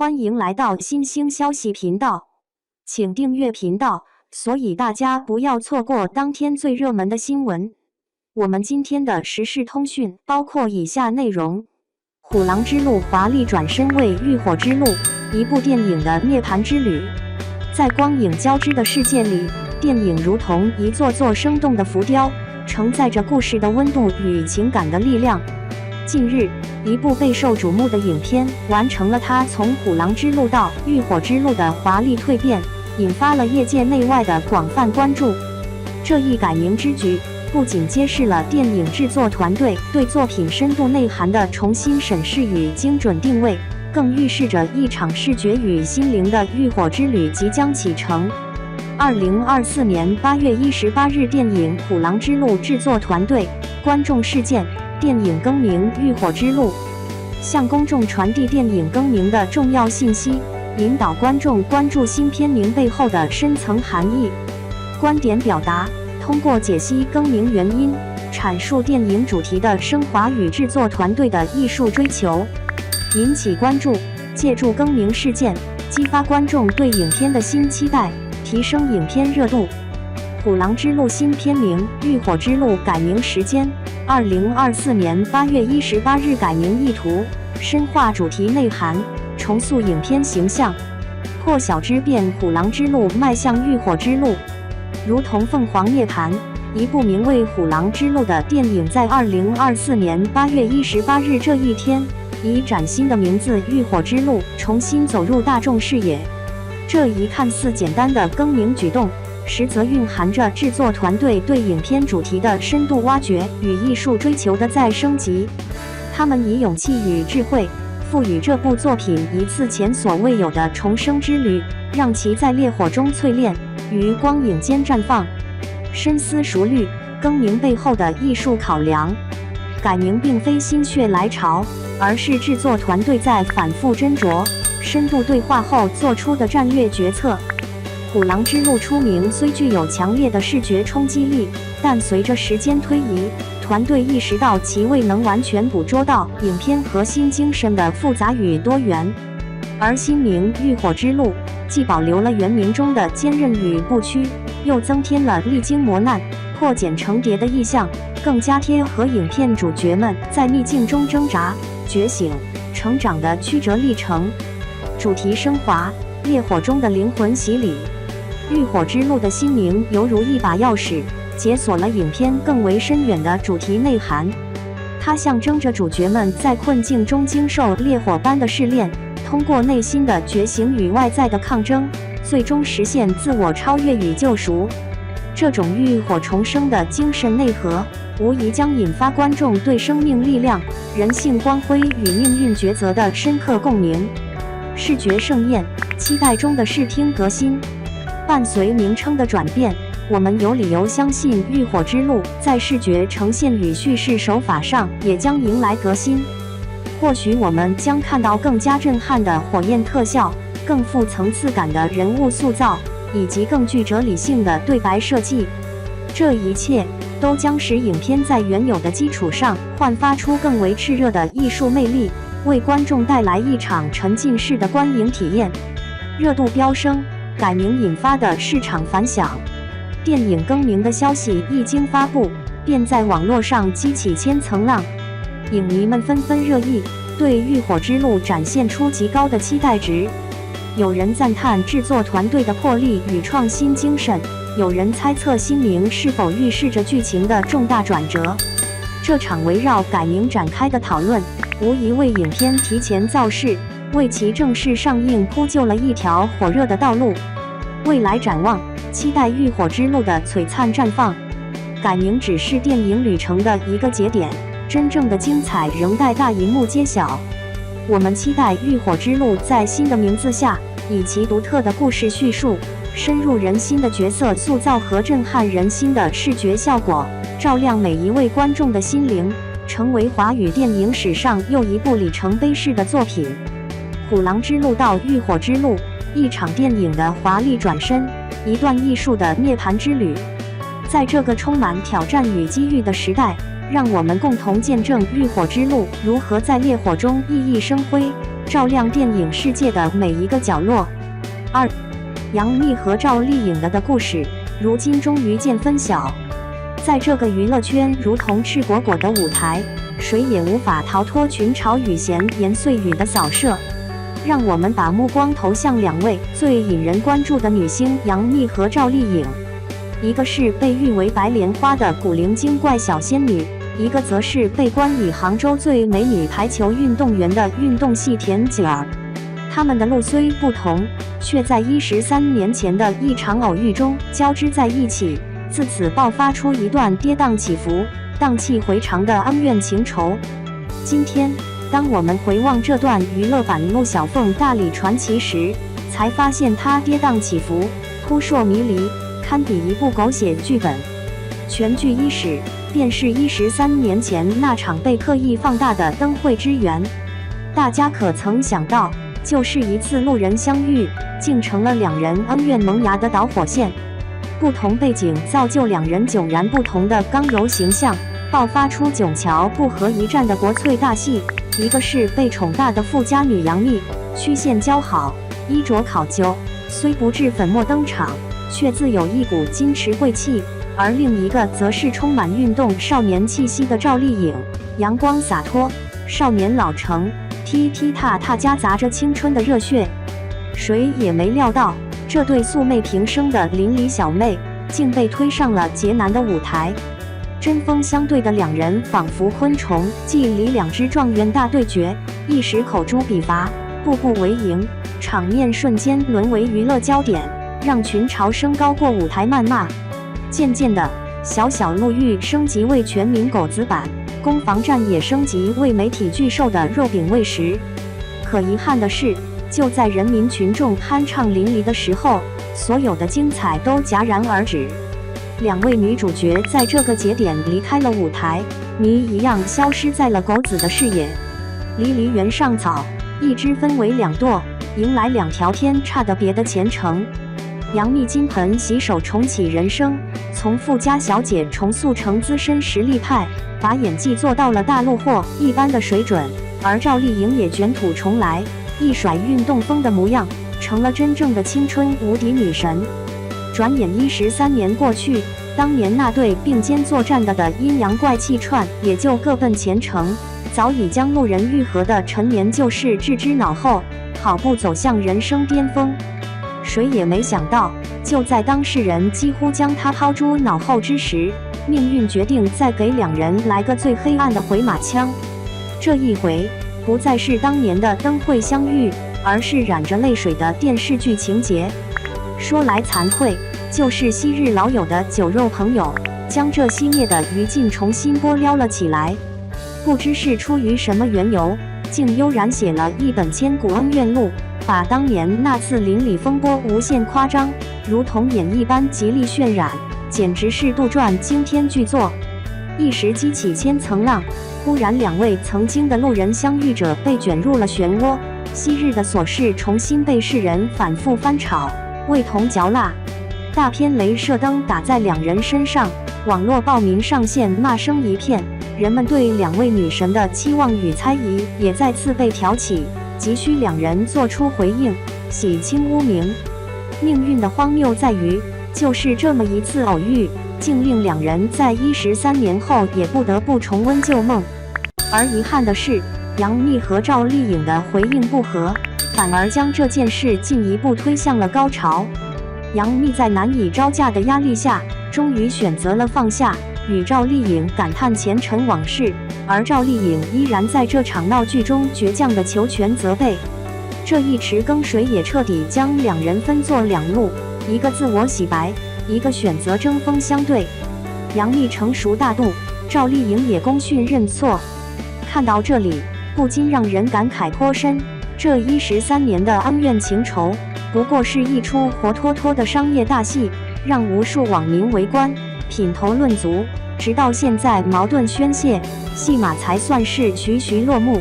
欢迎来到新兴消息频道，请订阅频道，所以大家不要错过当天最热门的新闻。我们今天的时事通讯包括以下内容：虎狼之路华丽转身为浴火之路，一部电影的涅槃之旅。在光影交织的世界里，电影如同一座座生动的浮雕，承载着故事的温度与情感的力量。近日，一部备受瞩目的影片完成了它从虎狼之路到浴火之路的华丽蜕变，引发了业界内外的广泛关注。这一改名之举不仅揭示了电影制作团队对作品深度内涵的重新审视与精准定位，更预示着一场视觉与心灵的浴火之旅即将启程。2024年8月18日，电影《虎狼之路》制作团队观众事件。电影更名《浴火之路》，向公众传递电影更名的重要信息，引导观众关注新片名背后的深层含义。观点表达，通过解析更名原因，阐述电影主题的升华与制作团队的艺术追求，引起关注，借助更名事件，激发观众对影片的新期待，提升影片热度。虎狼之路新片名《浴火之路》改名时间：2024年8月18日。改名意图：深化主题内涵，重塑影片形象，破晓之变。虎狼之路迈向浴火之路，如同凤凰涅槃。一部名为《虎狼之路》的电影在2024年8月18日这一天，以崭新的名字《浴火之路》重新走入大众视野。这一看似简单的更名举动，实则蕴含着制作团队对影片主题的深度挖掘与艺术追求的再升级。他们以勇气与智慧，赋予这部作品一次前所未有的重生之旅，让其在烈火中淬炼，于光影间绽放。深思熟虑，更名背后的艺术考量。改名并非心血来潮，而是制作团队在反复斟酌、深度对话后做出的战略决策。虎狼之路出名虽具有强烈的视觉冲击力，但随着时间推移，团队意识到其未能完全捕捉到影片核心精神的复杂与多元。而新名《浴火之路》既保留了原名中的坚韧与不屈，又增添了历经磨难、破茧成蝶的意象，更加贴合影片主角们在逆境中挣扎、觉醒、成长的曲折历程。主题升华，烈火中的灵魂洗礼。浴火之路的新名犹如一把钥匙，解锁了影片更为深远的主题内涵。它象征着主角们在困境中经受烈火般的试炼，通过内心的觉醒与外在的抗争，最终实现自我超越与救赎。这种浴火重生的精神内核，无疑将引发观众对生命力量、人性光辉与命运抉择的深刻共鸣。视觉盛宴，期待中的视听革新。伴随名称的转变，我们有理由相信《浴火之路》在视觉呈现与叙事手法上也将迎来革新。或许我们将看到更加震撼的火焰特效，更富层次感的人物塑造，以及更具哲理性的对白设计。这一切都将使影片在原有的基础上焕发出更为炽热的艺术魅力，为观众带来一场沉浸式的观影体验。热度飙升，改名引发的市场反响。电影更名的消息一经发布，便在网络上激起千层浪，影迷们纷纷热议，对《浴火之路》展现出极高的期待值。有人赞叹制作团队的魄力与创新精神，有人猜测新名是否预示着剧情的重大转折。这场围绕改名展开的讨论，无疑为影片提前造势，为其正式上映铺就了一条火热的道路。未来展望，期待《浴火之路》的璀璨绽放。改名只是电影旅程的一个节点，真正的精彩仍待大荧幕揭晓。我们期待《浴火之路》在新的名字下，以其独特的故事叙述、深入人心的角色塑造和震撼人心的视觉效果，照亮每一位观众的心灵，成为华语电影史上又一部里程碑式的作品。虎狼之路到浴火之路，一场电影的华丽转身，一段艺术的涅槃之旅。在这个充满挑战与机遇的时代，让我们共同见证浴火之路如何在烈火中熠熠生辉，照亮电影世界的每一个角落。2、杨幂和赵丽颖的故事，如今终于见分晓。在这个娱乐圈如同赤果果的舞台，谁也无法逃脱群嘲与闲言碎语的扫射。让我们把目光投向两位最引人关注的女星杨幂和赵丽颖，一个是被誉为白莲花的古灵精怪小仙女，一个则是被冠以杭州最美女排球运动员的运动系甜姐儿。她们的路虽不同，却在13年前的一场偶遇中交织在一起，自此爆发出一段跌宕起伏、荡气回肠的恩怨情仇。今天，当我们回望这段娱乐版陆小凤大理传奇时，才发现它跌宕起伏、扑朔迷离，堪比一部狗血剧本。全剧伊始，便是13年前那场被刻意放大的灯会之缘。大家可曾想到，就是一次路人相遇，竟成了两人恩怨萌芽的导火线。不同背景造就两人迥然不同的刚柔形象，爆发出囧桥不合一战的国粹大戏。一个是被宠大的富家女杨幂，曲线姣好，衣着考究，虽不至粉墨登场，却自有一股矜持贵气；而另一个则是充满运动少年气息的赵丽颖，阳光洒脱，少年老成，踢踢踏踏夹杂着青春的热血。谁也没料到，这对素昧平生的邻里小妹，竟被推上了劫难的舞台。针锋相对的两人仿佛昆虫，既里两只状元大对决，一时口诛笔伐，步步为营，场面瞬间沦为娱乐焦点，让群嘲升高过舞台谩骂。渐渐的，小小路遇升级为全民狗子版，攻防战也升级为媒体巨兽的肉饼喂食。可遗憾的是，就在人民群众酣畅淋漓的时候，所有的精彩都戛然而止。两位女主角在这个节点离开了舞台，谜一样消失在了狗子的视野。离梨原上草，一枝分为两朵，迎来两条天差的别的前程。杨幂金盆洗手重启人生，从富家小姐重塑成资深实力派，把演技做到了大陆货一般的水准。而赵丽颖也卷土重来，一甩运动风的模样，成了真正的青春无敌女神。转眼13年过去，当年那对并肩作战的阴阳怪气串也就各奔前程，早已将路人愈合的陈年旧事置之脑后，好步走向人生巅峰。谁也没想到，就在当事人几乎将他抛诸脑后之时，命运决定再给两人来个最黑暗的回马枪。这一回，不再是当年的灯会相遇，而是染着泪水的电视剧情节。说来惭愧，就是昔日老友的酒肉朋友，将这熄灭的余烬重新拨撩了起来。不知是出于什么缘由，竟悠然写了一本千古恩怨录，把当年那次邻里风波无限夸张，如同演绎般极力渲染，简直是杜撰惊天巨作。一时激起千层浪，忽然两位曾经的路人相遇者被卷入了漩涡，昔日的琐事重新被世人反复翻炒，味同嚼蜡。大片雷射灯打在两人身上，网络暴民上线，骂声一片。人们对两位女神的期望与猜疑也再次被挑起，急需两人做出回应，洗清污名。命运的荒谬在于，就是这么一次偶遇，竟令两人在13年后也不得不重温旧梦。而遗憾的是，杨幂和赵丽颖的回应不合，反而将这件事进一步推向了高潮。杨幂在难以招架的压力下，终于选择了放下，与赵丽颖感叹前尘往事，而赵丽颖依然在这场闹剧中倔强的求全责备。这一池更水也彻底将两人分作两路，一个自我洗白，一个选择针锋相对。杨幂成熟大度，赵丽颖也功勋认错。看到这里，不禁让人感慨颇深，这13年的恩怨情仇，不过是一出活脱脱的商业大戏，让无数网民围观，品头论足，直到现在矛盾宣泄，戏码才算是徐徐落幕。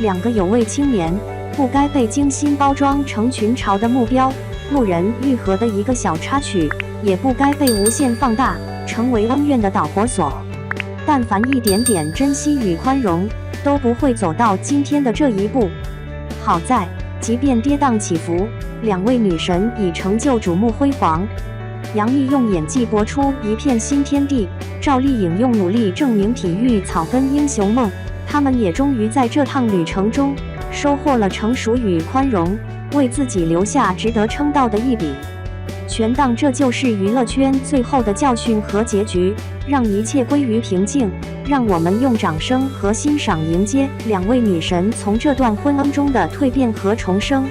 两个有为青年，不该被精心包装成群嘲的目标，路人愈合的一个小插曲，也不该被无限放大，成为恩怨的导火索。但凡一点点珍惜与宽容，都不会走到今天的这一步。好在，即便跌宕起伏，两位女神已成就瞩目辉煌。杨幂用演技搏出一片新天地，赵丽颖用努力证明体育草根英雄梦。她们也终于在这趟旅程中收获了成熟与宽容，为自己留下值得称道的一笔。全当这就是娱乐圈最后的教训和结局，让一切归于平静。让我们用掌声和欣赏迎接两位女神从这段婚姻中的蜕变和重生。